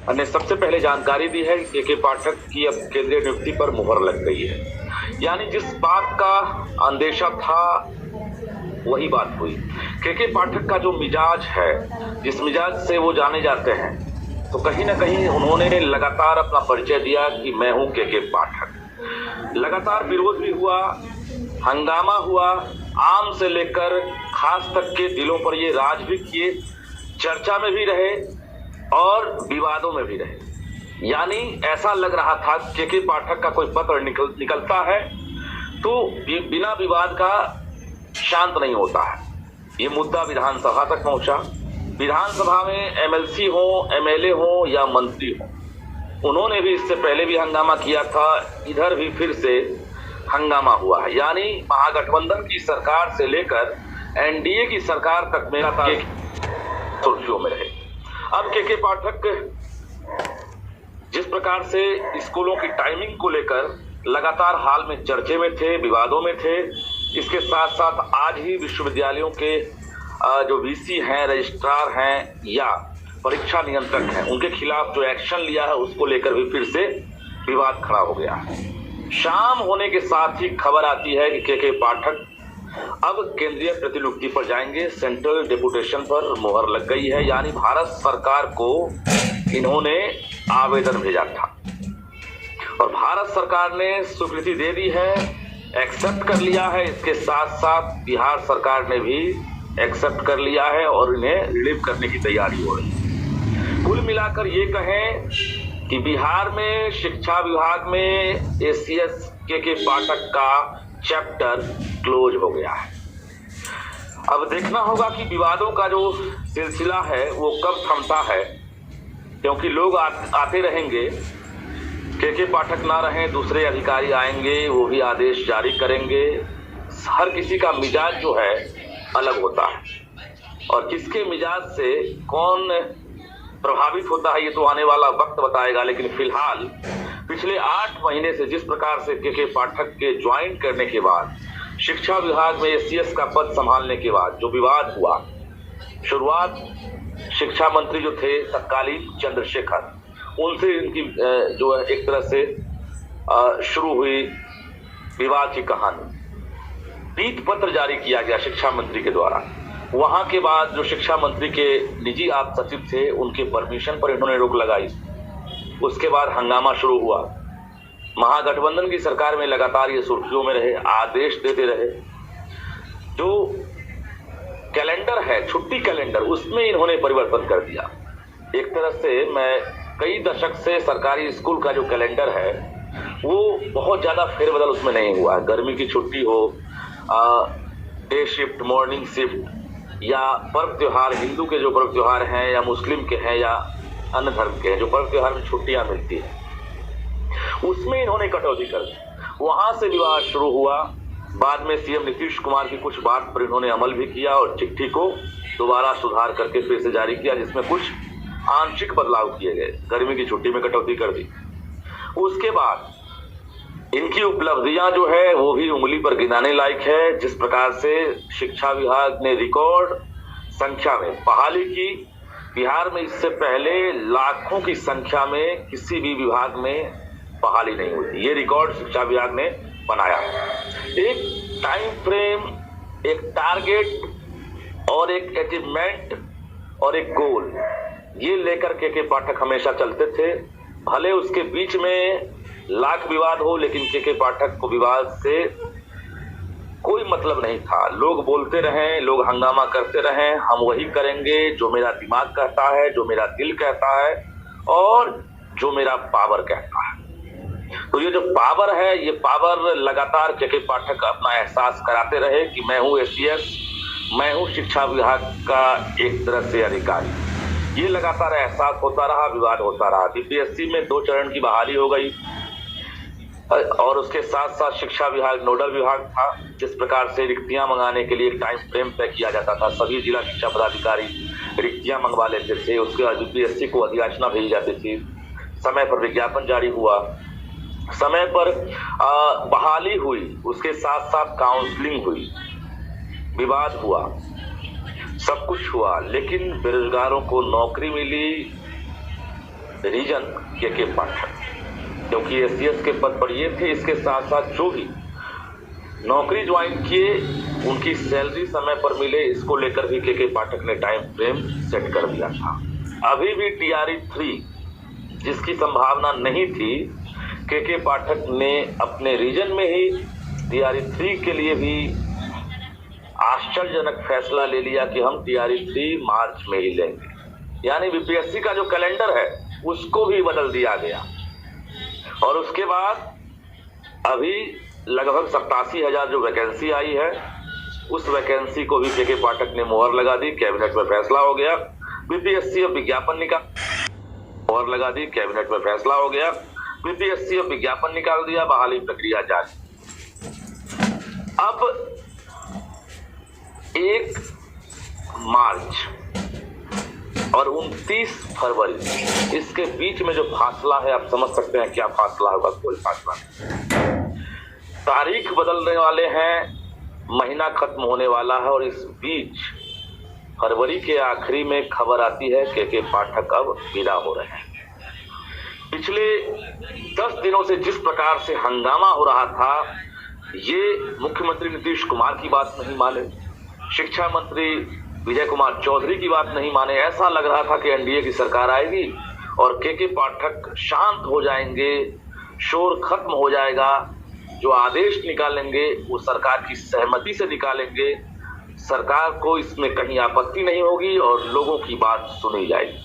ने सबसे पहले जानकारी दी है कि के पाठक की अब केंद्रीय नियुक्ति पर मुहर लग गई है। यानी जिस बात का अंदेशा था वही बात हुई। के पाठक का जो मिजाज है, जिस मिजाज से वो जाने जाते हैं, तो कहीं ना कहीं उन्होंने लगातार अपना परिचय दिया कि मैं हूं के पाठक। लगातार विरोध भी हुआ, हंगामा हुआ, आम से लेकर खास तक के दिलों पर ये राज भी किए, चर्चा में भी रहे और विवादों में भी रहे। यानी ऐसा लग रहा था के पाठक का कोई पत्र निकलता है तो बिना विवाद का शांत नहीं होता है। ये मुद्दा विधानसभा तक पहुंचा। विधानसभा में एमएलसी हो, एमएलए हो या मंत्री हो, उन्होंने भी इससे पहले भी हंगामा किया था, इधर भी फिर से हंगामा हुआ है। यानी महागठबंधन की सरकार से लेकर एनडीए की सरकार तक मेरा सुर्खियों में रहे। अब के पाठक जिस प्रकार से स्कूलों की टाइमिंग को लेकर लगातार हाल में चर्चे में थे, विवादों में थे, इसके साथ साथ आज ही विश्वविद्यालयों के जो वीसी हैं, रजिस्ट्रार हैं या परीक्षा नियंत्रक हैं, उनके खिलाफ जो एक्शन लिया है उसको लेकर भी फिर से विवाद खड़ा हो गया है। शाम होने के साथ ही खबर आती है कि के पाठक अब केंद्रीय प्रतिनियुक्ति पर जाएंगे। सेंट्रल डेपुटेशन पर मुहर लग गई है। यानी भारत सरकार को इन्होंने आवेदन भेजा था और भारत सरकार ने स्वीकृति दे दी है, एक्सेप्ट कर लिया है। इसके साथ साथ बिहार सरकार ने भी एक्सेप्ट कर लिया है और इन्हें रिलीव करने की तैयारी हो रही है। कुल मिलाकर ये कहें कि बिहार में शिक्षा विभाग में एसीएस के पाठक का चैप्टर क्लोज हो गया है। अब देखना होगा कि विवादों का जो सिलसिला है वो कब थमता है, क्योंकि लोग आते रहेंगे, के पाठक ना रहें, दूसरे अधिकारी आएंगे, वो भी आदेश जारी करेंगे। हर किसी का मिजाज जो है अलग होता है और किसके मिजाज से कौन प्रभावित होता है ये तो आने वाला वक्त बताएगा। लेकिन फिलहाल पिछले 8 महीने से जिस प्रकार से के पाठक के ज्वाइन करने के बाद, शिक्षा विभाग में एसीएस का पद संभालने के बाद जो विवाद हुआ, शुरुआत शिक्षा मंत्री जो थे तत्कालीन चंद्रशेखर, उनसे इनकी जो है एक तरह से शुरू हुई विवाद की कहानी। पीत पत्र जारी किया गया शिक्षा मंत्री के द्वारा। वहां के बाद जो शिक्षा मंत्री के निजी आप सचिव थे उनके परमिशन पर इन्होंने रोक लगाई। उसके बाद हंगामा शुरू हुआ। महागठबंधन की सरकार में लगातार ये सुर्खियों में रहे, आदेश देते रहे। जो कैलेंडर है, छुट्टी कैलेंडर, उसमें इन्होंने परिवर्तन कर दिया। एक तरह से मैं कई दशक से सरकारी स्कूल का जो कैलेंडर है वो बहुत ज्यादा फेरबदल उसमें नहीं हुआ है। गर्मी की छुट्टी हो, डे शिफ्ट, मॉर्निंग शिफ्ट या पर्व त्योहार, हिंदू के जो पर्व त्योहार हैं या मुस्लिम के हैं या अन्य धर्म के हैं, जो पर्व त्योहार में छुट्टियां मिलती है, उसमें इन्होंने कटौती कर दी। वहां से विवाद शुरू हुआ। बाद में सीएम नीतीश कुमार की कुछ बात पर इन्होंने अमल भी किया और चिट्ठी को दोबारा सुधार करके फिर से जारी किया, जिसमें कुछ आंशिक बदलाव किए गए। गर्मी की छुट्टी में कटौती कर दी। उसके बाद इनकी उपलब्धियां जो है वो भी उंगली पर गिनाने लायक है। जिस प्रकार से शिक्षा विभाग ने रिकॉर्ड संख्या में बहाली की, बिहार में इससे पहले लाखों की संख्या में किसी भी विभाग में बहाली नहीं हुई। ये रिकॉर्ड शिक्षा विभाग ने बनाया। एक टाइम फ्रेम, एक टारगेट और एक अचीवमेंट और एक गोल, ये लेकर के पाठक हमेशा चलते थे। भले उसके बीच में लाख विवाद हो, लेकिन के पाठक को विवाद से कोई मतलब नहीं था। लोग बोलते रहें, लोग हंगामा करते रहें, हम वही करेंगे जो मेरा दिमाग कहता है, जो मेरा दिल कहता है और जो मेरा पावर कहता है। तो ये जो पावर है, ये पावर लगातार के पाठक अपना एहसास कराते रहे कि मैं हूँ एसीएस, मैं हूँ शिक्षा विभाग का एक तरह से अधिकारी। ये लगातार एहसास होता रहा, विवाद होता रहा। बीपीएससी में 2 चरण की बहाली हो गई और उसके साथ साथ शिक्षा विभाग नोडल विभाग था। जिस प्रकार से रिक्तियां मंगाने के लिए एक टाइम फ्रेम तय किया जाता था, सभी जिला शिक्षा पदाधिकारी रिक्तियां मंगवा लेते थे। उसके बाद बीपीएससी को अधियाचना भेजी जाती थी। समय पर विज्ञापन जारी हुआ, समय पर बहाली हुई, उसके साथ साथ काउंसलिंग हुई, विवाद हुआ, सब कुछ हुआ। लेकिन बेरोजगारों को नौकरी मिली, रीजन के पाठक, क्योंकि एससीएस के पद पर ये थे। इसके साथ साथ जो भी नौकरी ज्वाइन किए उनकी सैलरी समय पर मिले, इसको लेकर भी के पाठक ने टाइम फ्रेम सेट कर दिया था। अभी भी टीआरई 3 जिसकी संभावना नहीं थी, के पाठक ने अपने रीजन में ही टीआरई 3 के लिए भी आश्चर्यजनक फैसला ले लिया कि हम टीआरई 3 मार्च में ही लेंगे। यानी बीपीएससी का जो कैलेंडर है उसको भी बदल दिया गया। और उसके बाद अभी लगभग 87,000 जो वैकेंसी आई है, उस वैकेंसी को भी के पाठक ने मोहर लगा दी। कैबिनेट में फैसला हो गया। बीपीएससी अब विज्ञापन मोहर लगा दी। कैबिनेट में फैसला हो गया। बीपीएससी अब विज्ञापन निकाल दिया। बहाली प्रक्रिया जारी। अब 1 मार्च और 29 फरवरी, इसके बीच में जो फासला है, आप समझ सकते हैं क्या फासला होगा। कोई फासला नहीं। तारीख बदलने वाले हैं, महीना खत्म होने वाला है, और इस बीच फरवरी के आखिरी में खबर आती है के पाठक अब विदा हो रहे हैं। पिछले 10 दिनों से जिस प्रकार से हंगामा हो रहा था, ये मुख्यमंत्री नीतीश कुमार की बात नहीं माने, शिक्षा मंत्री विजय कुमार चौधरी की बात नहीं माने। ऐसा लग रहा था कि एनडीए की सरकार आएगी और के पाठक शांत हो जाएंगे, शोर खत्म हो जाएगा, जो आदेश निकालेंगे वो सरकार की सहमति से निकालेंगे, सरकार को इसमें कहीं आपत्ति नहीं होगी और लोगों की बात सुनी जाएगी।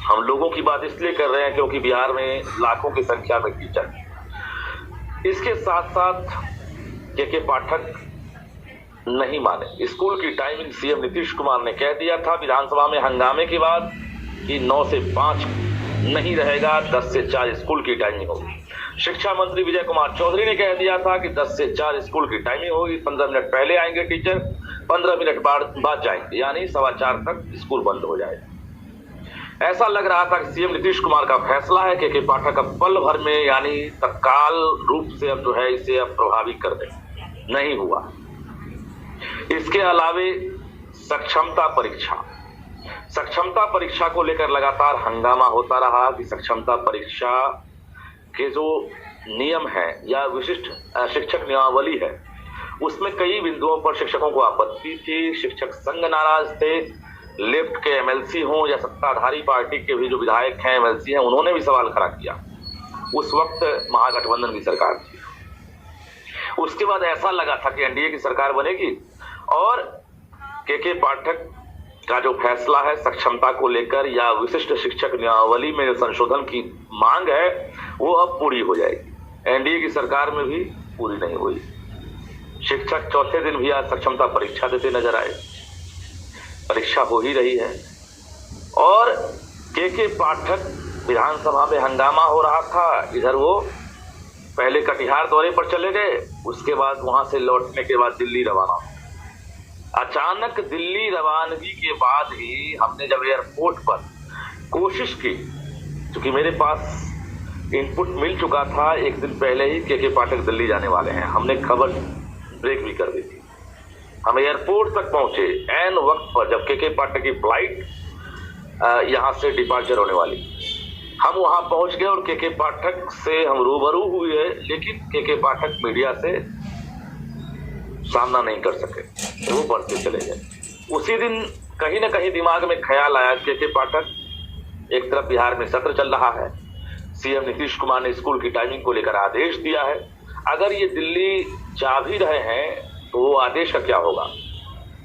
हम लोगों की बात इसलिए कर रहे हैं क्योंकि बिहार में लाखों की संख्या में टीचर। इसके साथ साथ के पाठक नहीं माने। स्कूल की टाइमिंग सीएम नीतीश कुमार ने कह दिया था विधानसभा में हंगामे के बाद कि 9 से 5 नहीं रहेगा, 10 से 4 स्कूल की टाइमिंग होगी। शिक्षा मंत्री विजय कुमार चौधरी ने कह दिया था कि 10 से 4 स्कूल की टाइमिंग होगी। 15 मिनट पहले आएंगे टीचर, 15 मिनट बाद जाएंगे, यानी 4:15 तक स्कूल बंद हो जाएगा। ऐसा लग रहा था कि सीएम नीतीश कुमार का फैसला है कि पाठक अब पल भर में, यानी तत्काल रूप से अब जो है इसे अब प्रभावित कर दे। नहीं हुआ। इसके अलावे सक्षमता परीक्षा को लेकर लगातार हंगामा होता रहा कि सक्षमता परीक्षा के जो नियम है या विशिष्ट शिक्षक नियमावली है, उसमें कई बिंदुओं पर शिक्षकों को आपत्ति थी। शिक्षक संघ नाराज थे। लेफ्ट के एमएलसी हों या सत्ताधारी पार्टी के भी जो विधायक हैं, एमएलसी हैं, उन्होंने भी सवाल खड़ा किया। उस वक्त महागठबंधन की सरकार थी। उसके बाद ऐसा लगा था कि एनडीए की सरकार बनेगी और के पाठक का जो फैसला है सक्षमता को लेकर या विशिष्ट शिक्षक नियमावली में संशोधन की मांग है, वो अब पूरी हो जाएगी। एनडीए की सरकार में भी पूरी नहीं हुई। शिक्षक चौथे दिन भी आज सक्षमता परीक्षा देते नजर आए। परीक्षा हो ही रही है और के पाठक विधानसभा में हंगामा हो रहा था। इधर वो पहले कटिहार दौरे पर चले गए, उसके बाद वहां से लौटने के बाद दिल्ली रवाना। अचानक दिल्ली रवानगी के बाद ही हमने जब एयरपोर्ट पर कोशिश की, क्योंकि मेरे पास इनपुट मिल चुका था एक दिन पहले ही के पाठक दिल्ली जाने वाले हैं, हमने खबर ब्रेक भी कर दी थी। हम एयरपोर्ट तक पहुंचे एन वक्त पर जब के पाठक की फ्लाइट यहां से डिपार्चर होने वाली। हम वहां पहुंच गए और के पाठक से हम रूबरू हुए, लेकिन के पाठक मीडिया से सामना नहीं कर सके, वो बढ़ते चले गए। उसी दिन कहीं ना कहीं दिमाग में ख्याल आया के पाठक, एक तरफ बिहार में सत्र चल रहा है, सीएम नीतीश कुमार ने स्कूल की टाइमिंग को लेकर आदेश दिया है, अगर ये दिल्ली जा भी रहे हैं तो वो आदेश का क्या होगा।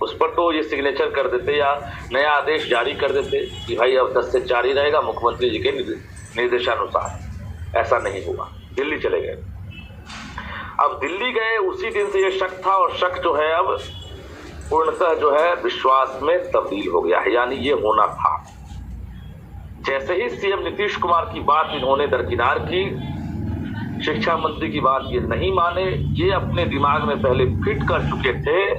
उस पर तो ये सिग्नेचर कर देते या नया आदेश जारी कर देते कि भाई अब 10 से 4 ही रहेगा मुख्यमंत्री जी के निर्देशानुसार। ऐसा नहीं हुआ, दिल्ली चले गए। अब दिल्ली गए उसी दिन से ये शक था, और शक जो है अब पूर्णतः जो है विश्वास में तब्दील हो गया है, यानी ये होना था। जैसे ही सीएम नीतीश कुमार की बात इन्होंने दरकिनार की, शिक्षा मंत्री की बात ये नहीं माने, ये अपने दिमाग में पहले फिट कर चुके थे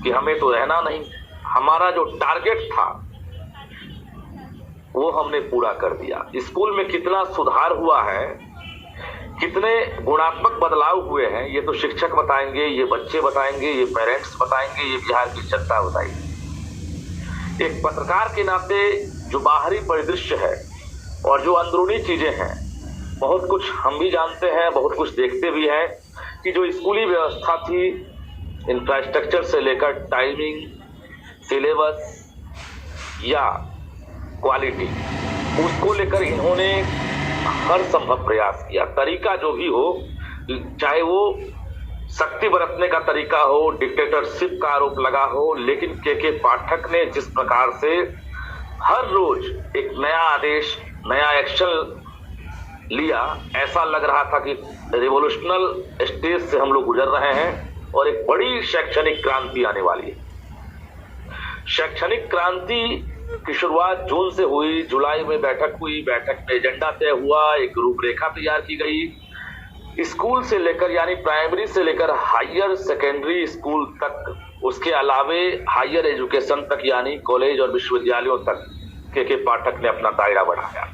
कि हमें तो रहना नहीं, हमारा जो टारगेट था वो हमने पूरा कर दिया। स्कूल में कितना सुधार हुआ है, कितने गुणात्मक बदलाव हुए हैं, ये तो शिक्षक बताएंगे, ये बच्चे बताएंगे, ये पेरेंट्स बताएंगे, ये बिहार की जनता बताएगी। एक पत्रकार के नाते जो बाहरी परिदृश्य है और जो अंदरूनी चीजें हैं, बहुत कुछ हम भी जानते हैं, बहुत कुछ देखते भी हैं कि जो स्कूली व्यवस्था थी, इंफ्रास्ट्रक्चर से लेकर टाइमिंग, सिलेबस या क्वालिटी, उसको लेकर इन्होंने हर संभव प्रयास किया। तरीका जो भी हो, चाहे वो शक्ति बरतने का तरीका हो, डिक्टेटरशिप का आरोप लगा हो, लेकिन के पाठक ने जिस प्रकार से हर रोज एक नया आदेश, नया एक्शन लिया, ऐसा लग रहा था कि रिवोल्यूशनल स्टेज से हम लोग गुजर रहे हैं और एक बड़ी शैक्षणिक क्रांति आने वाली है। शैक्षणिक क्रांति की शुरुआत जून से हुई, जुलाई में बैठक हुई, बैठक में एजेंडा तय हुआ, एक रूपरेखा तैयार की गई, स्कूल से लेकर यानी प्राइमरी से लेकर हायर सेकेंडरी स्कूल तक, उसके अलावे हायर एजुकेशन तक यानी कॉलेज और विश्वविद्यालयों तक के पाठक ने अपना दायरा बढ़ाया।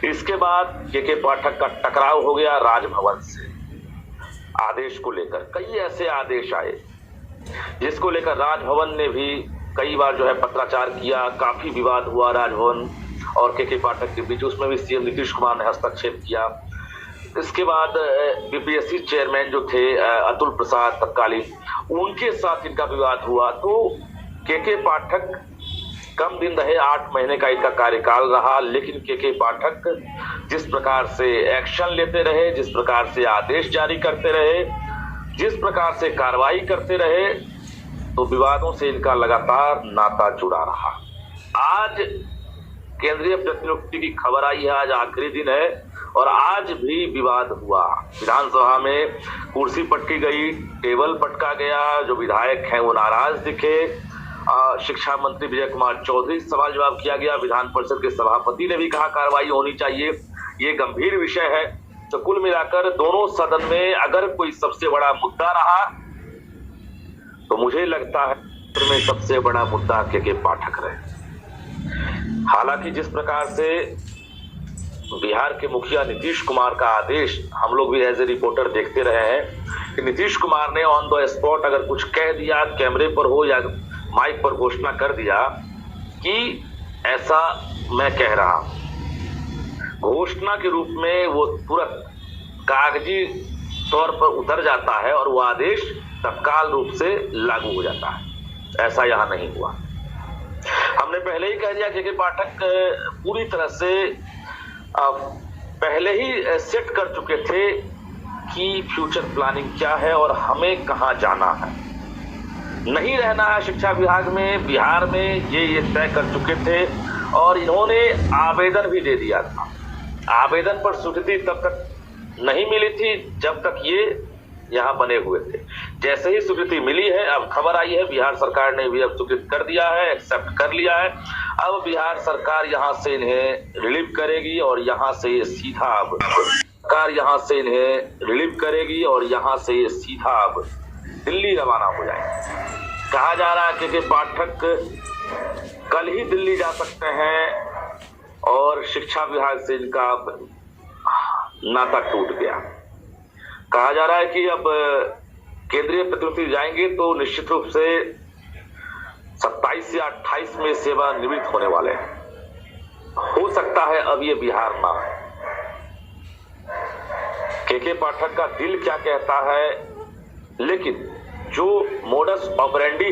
इसके बाद के पाठक का टकराव हो गया राजभवन से। आदेश को लेकर कई ऐसे आदेश आए जिसको लेकर राजभवन ने भी कई बार जो है पत्राचार किया, काफी विवाद हुआ राजभवन और के पाठक के बीच, उसमें भी सीएम नीतीश कुमार ने हस्तक्षेप किया। इसके बाद बीपीएससी चेयरमैन जो थे अतुल प्रसाद तत्कालीन, उनके साथ इनका विवाद हुआ। तो के पाठक कम दिन रहे, 8 महीने का इनका कार्यकाल रहा, लेकिन के पाठक जिस प्रकार से एक्शन लेते रहे, जिस प्रकार से आदेश जारी करते रहे, जिस प्रकार से कार्रवाई करते रहे, तो विवादों से इनका लगातार नाता जुड़ा रहा। आज केंद्रीय प्रतिनियुक्ति की खबर आई है, आज आखिरी दिन है और आज भी विवाद हुआ। विधानसभा में कुर्सी पटकी गई, टेबल पटका गया, जो विधायक हैं वो नाराज दिखे। शिक्षा मंत्री विजय कुमार चौधरी से सवाल जवाब किया गया, विधान परिषद के सभापति ने भी कहा कार्रवाई होनी चाहिए, ये गंभीर विषय है। तो कुल मिलाकर दोनों सदन में अगर कोई सबसे बड़ा मुद्दा रहा तो मुझे लगता है में सबसे बड़ा मुद्दा के पाठक रहे। हालांकि जिस प्रकार से बिहार के मुखिया नीतीश कुमार का आदेश हम लोग भी एज ए रिपोर्टर देखते रहे हैं कि नीतीश कुमार ने ऑन द स्पॉट अगर कुछ कह दिया, कैमरे पर हो या माइक पर घोषणा कर दिया कि ऐसा मैं कह रहा हूं, घोषणा के रूप में वो तुरंत कागजी तौर पर उतर जाता है और वो आदेश तत्काल रूप से लागू हो जाता है। ऐसा यहां नहीं हुआ। हमने पहले ही कह दिया कि पाठक पूरी तरह से पहले ही सेट कर चुके थे कि फ्यूचर प्लानिंग क्या है और हमें कहां जाना है, नहीं रहना है शिक्षा विभाग में, बिहार में, ये तय कर चुके थे और इन्होंने आवेदन भी दे दिया था। आवेदन पर स्वीकृति तब तक नहीं मिली थी जब तक ये यहाँ बने हुए थे। जैसे ही स्वीकृति मिली है, अब खबर आई है बिहार सरकार ने भी अब स्वीकृत कर दिया है, एक्सेप्ट कर लिया है। अब बिहार सरकार यहाँ से इन्हें रिलीव करेगी और यहाँ से ये सीधा अब सरकार यहाँ से इन्हें रिलीव करेगी और यहाँ से ये सीधा अब दिल्ली रवाना हो जाएंगे। कहा जा रहा है कि पाठक कल ही दिल्ली जा सकते हैं और शिक्षा विभाग से इनका नाता टूट गया। कहा जा रहा है कि अब केंद्रीय प्रतिनिधि जाएंगे तो निश्चित रूप से 27 या 28 में सेवानिवृत्त होने वाले हैं। हो सकता है अब ये बिहार ना है। के पाठक का दिल क्या कहता है, लेकिन जो मोडस ऑपरेंडी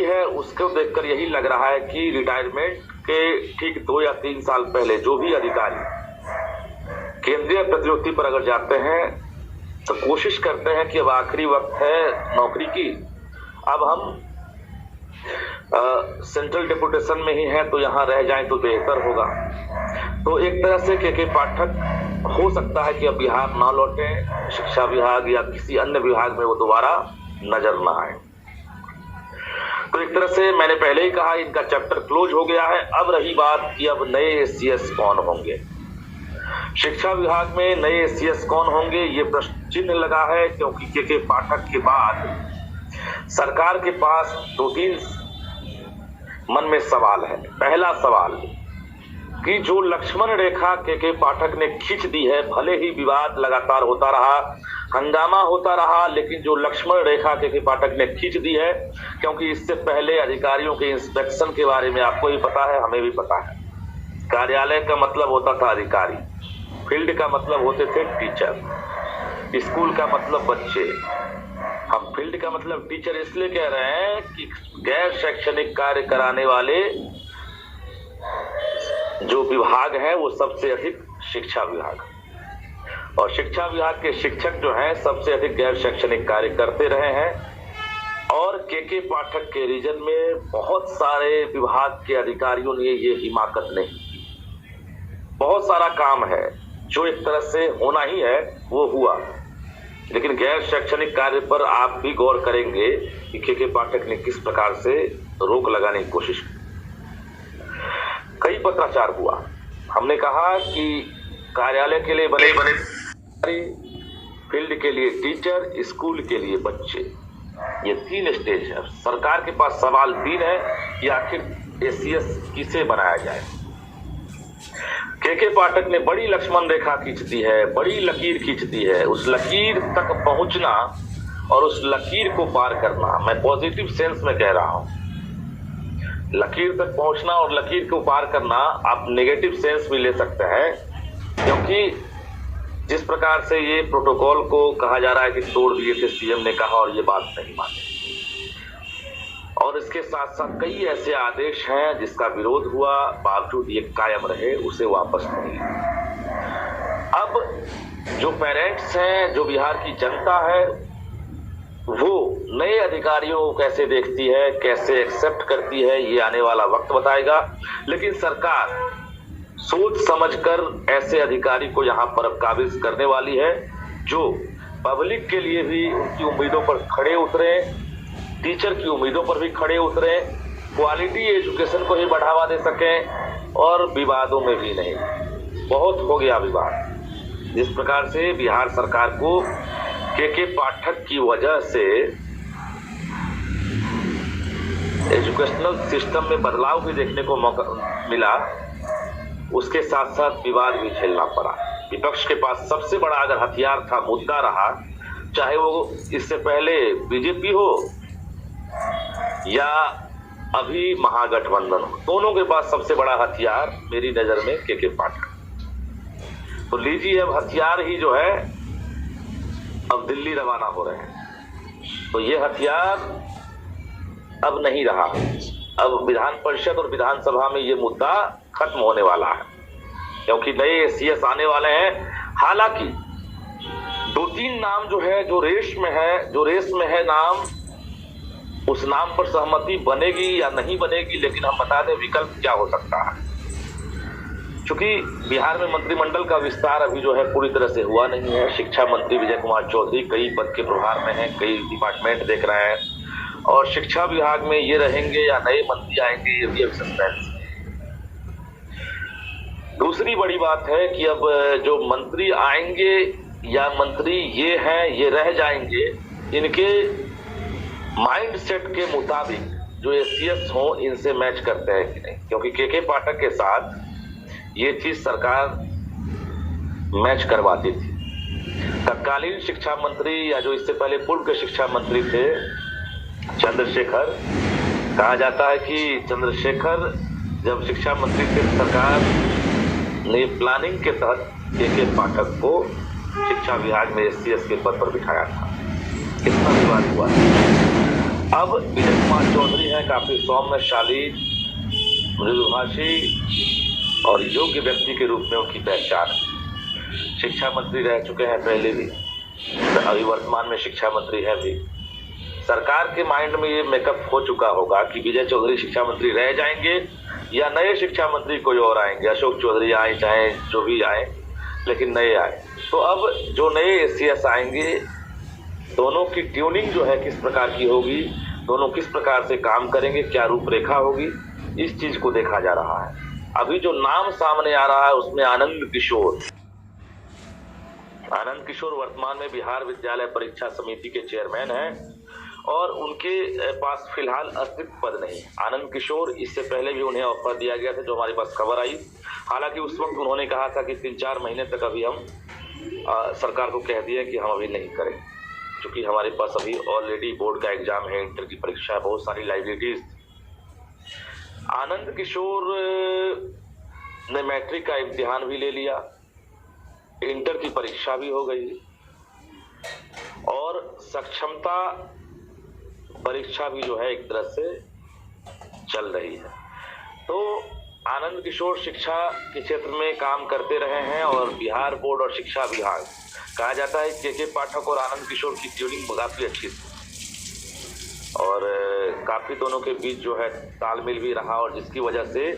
है उसको देखकर यही लग रहा है कि रिटायरमेंट के ठीक 2 या 3 साल पहले जो भी अधिकारी केंद्रीय प्रतिनियुक्ति पर अगर जाते हैं तो कोशिश करते हैं कि अब आखिरी वक्त है नौकरी की, अब हम सेंट्रल डेपुटेशन में ही हैं तो यहाँ रह जाएं तो बेहतर होगा। तो एक तरह से के पाठक हो सकता है कि अब बिहार ना लौटे, शिक्षा विभाग या किसी अन्य विभाग में वो दोबारा नजर ना आए। तो एक तरह से मैंने पहले ही कहा इनका चैप्टर क्लोज हो गया है। अब रही बात कि अब नए एसीएस कौन होंगे, शिक्षा विभाग में नए एसीएस कौन होंगे, ये प्रश्न चिन्ह लगा है, क्योंकि के पाठक के बाद सरकार के पास 2-3 मन में सवाल है। पहला सवाल कि जो लक्ष्मण रेखा के पाठक ने खींच दी है, भले ही विवाद लगातार होता रहा, हंगामा होता रहा, लेकिन जो लक्ष्मण रेखा के पाठक ने खींच दी है, क्योंकि इससे पहले अधिकारियों के इंस्पेक्शन के बारे में आपको भी पता है, हमें भी पता है। कार्यालय का मतलब होता था अधिकारी, फील्ड का मतलब होते थे टीचर, स्कूल का मतलब बच्चे। हम फील्ड का मतलब टीचर इसलिए कह रहे हैं कि गैर शैक्षणिक कार्य कराने वाले जो विभाग है वो सबसे अधिक शिक्षा विभाग, और शिक्षा विभाग के शिक्षक जो हैं सबसे अधिक गैर शैक्षणिक कार्य करते रहे हैं। और के पाठक के रीजन में बहुत सारे विभाग के अधिकारियों ने ये हिमाकत नहीं की। बहुत सारा काम है जो एक तरह से होना ही है वो हुआ, लेकिन गैर शैक्षणिक कार्य पर आप भी गौर करेंगे कि के पाठक ने किस प्रकार से रोक लगाने की कोशिश की। कई पत्राचार हुआ, हमने कहा कि कार्यालय के लिए बने फील्ड के लिए टीचर, स्कूल के लिए बच्चे, ये 3 स्टेज है। सरकार के पास सवाल 3 है कि आखिर एसीएस किसे बनाया जाए। के पाठक ने बड़ी लक्ष्मण रेखा खींच दी है, बड़ी लकीर खींच दी है। उस लकीर तक पहुंचना और उस लकीर को पार करना, मैं पॉजिटिव सेंस में कह रहा हूं, लकीर तक पहुंचना और लकीर को पार करना आप नेगेटिव सेंस भी ले सकते हैं, क्योंकि जिस प्रकार से ये प्रोटोकॉल को कहा जा रहा है कि तोड़ दिए थे सीएम ने कहा, और ये बात नहीं मानी। और इसके साथ साथ कई ऐसे आदेश हैं जिसका विरोध हुआ, बावजूद ये कायम रहे, उसे वापस नहीं। अब जो पेरेंट्स हैं, जो बिहार की जनता है, वो नए अधिकारियों को कैसे देखती है, कैसे एक्सेप्ट करती है, ये आने वाला वक्त बताएगा। लेकिन सरकार सोच समझकर ऐसे अधिकारी को यहाँ पर अब काबिज करने वाली है जो पब्लिक के लिए भी उनकी उम्मीदों पर खड़े उतरे, टीचर की उम्मीदों पर भी खड़े उतरे, क्वालिटी एजुकेशन को ही बढ़ावा दे सकें और विवादों में भी नहीं। बहुत हो गया विवाद। जिस प्रकार से बिहार सरकार को के पाठक की वजह से एजुकेशनल सिस्टम में बदलाव भी देखने को मौका मिला, उसके साथ साथ विवाद भी झेलना पड़ा। विपक्ष के पास सबसे बड़ा अगर हथियार था, मुद्दा रहा, चाहे वो इससे पहले बीजेपी हो या अभी महागठबंधन हो, दोनों के पास सबसे बड़ा हथियार मेरी नजर में के पाठक। तो लीजिए, अब हथियार ही जो है अब दिल्ली रवाना हो रहे हैं, तो ये हथियार अब नहीं रहा। अब विधान परिषद और विधानसभा में ये मुद्दा खत्म होने वाला है, क्योंकि नए एसीएस आने वाले हैं। हालांकि 2-3 नाम जो है, जो रेस में है नाम, उस नाम पर सहमति बनेगी या नहीं बनेगी, लेकिन हम बता दें विकल्प क्या हो सकता है। चूंकि बिहार में मंत्रिमंडल का विस्तार अभी जो है पूरी तरह से हुआ नहीं है। शिक्षा मंत्री विजय कुमार चौधरी कई पद के प्रभार में हैं, कई डिपार्टमेंट देख रहे हैं, और शिक्षा विभाग में ये रहेंगे या नए मंत्री आएंगे, ये भी अभी सस्पेंस। दूसरी बड़ी बात है कि अब जो मंत्री आएंगे या मंत्री ये हैं, ये रह जाएंगे, इनके माइंड सेट के मुताबिक जो एसीएस हो इनसे मैच करते हैं कि नहीं, क्योंकि के पाठक के साथ ये चीज सरकार मैच करवाती थी। तत्कालीन शिक्षा मंत्री या जो इससे पहले पूर्व के शिक्षा मंत्री थे चंद्रशेखर, कहा जाता है कि चंद्रशेखर जब शिक्षा मंत्री थे, सरकार ने प्लानिंग के तहत के पाठक को शिक्षा विभाग में एसीएस के पद पर बिठाया था। कितना विवाद हुआ। अब विजय कुमार चौधरी हैं, काफी सौम्यशाली, मृदुभाषी और योग्य व्यक्ति के रूप में उनकी पहचान। शिक्षा मंत्री रह चुके हैं पहले भी, अभी वर्तमान में शिक्षा मंत्री है भी। सरकार के माइंड में ये मेकअप हो चुका होगा कि विजय चौधरी शिक्षा मंत्री रह जाएंगे या नए शिक्षा मंत्री कोई और आएंगे, अशोक चौधरी आए चाहे जो भी आए, लेकिन नए आए। तो अब जो नए एसीएस आएंगे, दोनों की ट्यूनिंग जो है किस प्रकार की होगी, दोनों किस प्रकार से काम करेंगे, क्या रूपरेखा होगी, इस चीज को देखा जा रहा है। अभी जो नाम सामने आ रहा है उसमें आनंद किशोर वर्तमान में बिहार विद्यालय परीक्षा समिति के चेयरमैन हैं और उनके पास फिलहाल अतिरिक्त पद नहीं। आनंद किशोर, इससे पहले भी उन्हें ऑफर दिया गया था, जो हमारे पास खबर आई। हालांकि उस वक्त उन्होंने कहा था कि 3-4 महीने तक अभी हम सरकार को कह दिया कि हम अभी नहीं करें, क्योंकि हमारे पास अभी ऑलरेडी बोर्ड का एग्जाम है, इंटर की परीक्षा है, बहुत सारी लाइबिलिटीज। आनंद किशोर ने मैट्रिक का इम्तिहान भी ले लिया, इंटर की परीक्षा भी हो गई और सक्षमता परीक्षा भी जो है एक तरह से चल रही है। तो आनंद किशोर शिक्षा के क्षेत्र में काम करते रहे हैं और बिहार बोर्ड और शिक्षा विभाग, कहा जाता है के पाठक और आनंद किशोर की ट्यूनिंग काफी अच्छी थी और काफी दोनों के बीच जो है तालमेल भी रहा और जिसकी वजह से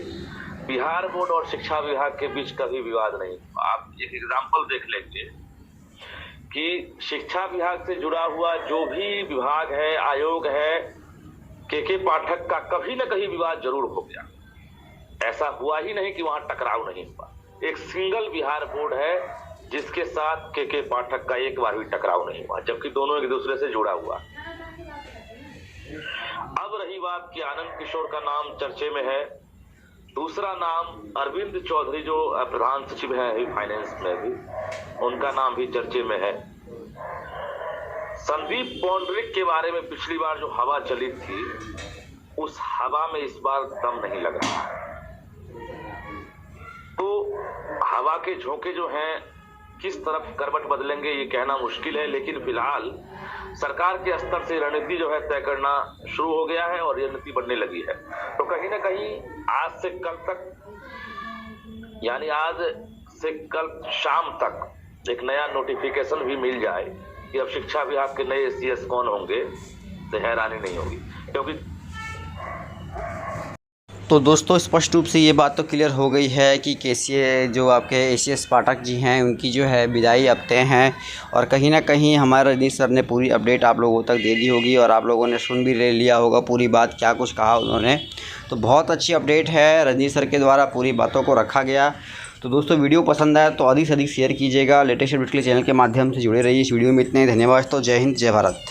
बिहार बोर्ड और शिक्षा विभाग के बीच कभी विवाद नहीं। आप एक एग्जाम्पल देख लेंगे कि शिक्षा विभाग से जुड़ा हुआ जो भी विभाग है, आयोग है, के पाठक का कभी न कहीं विवाद जरूर हो गया। ऐसा हुआ ही नहीं कि वहां टकराव नहीं हुआ। एक सिंगल बिहार बोर्ड है जिसके साथ के पाठक का एक बार भी टकराव नहीं हुआ, जबकि दोनों एक दूसरे से जुड़ा हुआ। अब रही बात कि आनंद किशोर का नाम चर्चे में है, दूसरा नाम अरविंद चौधरी जो प्रधान सचिव है फाइनेंस में भी, उनका नाम भी चर्चे में है। संदीप पौंडरिक के बारे में पिछली बार जो हवा चली थी, उस हवा में इस बार दम नहीं लग रहा। तो हवा के झोंके जो हैं किस तरफ करवट बदलेंगे ये कहना मुश्किल है, लेकिन फिलहाल सरकार के स्तर से रणनीति जो है तय करना शुरू हो गया है और रणनीति बनने लगी है। तो कहीं ना कहीं आज से कल तक, यानी आज से कल शाम तक एक नया नोटिफिकेशन भी मिल जाए कि अब शिक्षा विभाग के नए सीएस कौन होंगे, तो हैरानी नहीं होगी। क्योंकि तो दोस्तों स्पष्ट रूप से ये बात तो क्लियर हो गई है कि कैसे जो आपके एसीएस पाठक जी हैं उनकी जो है विदाई अब तय हैं और कहीं ना कहीं हमारे रजनीश सर ने पूरी अपडेट आप लोगों तक दे दी होगी और आप लोगों ने सुन भी ले लिया होगा पूरी बात, क्या कुछ कहा उन्होंने। तो बहुत अच्छी अपडेट है, रजनीश सर के द्वारा पूरी बातों को रखा गया। तो दोस्तों वीडियो पसंद आया तो अधिक से अधिक शेयर कीजिएगा, लेटेस्ट अपडेट के लिए चैनल के माध्यम से जुड़े रहिए। इस वीडियो में इतने, धन्यवाद। तो जय हिंद, जय भारत।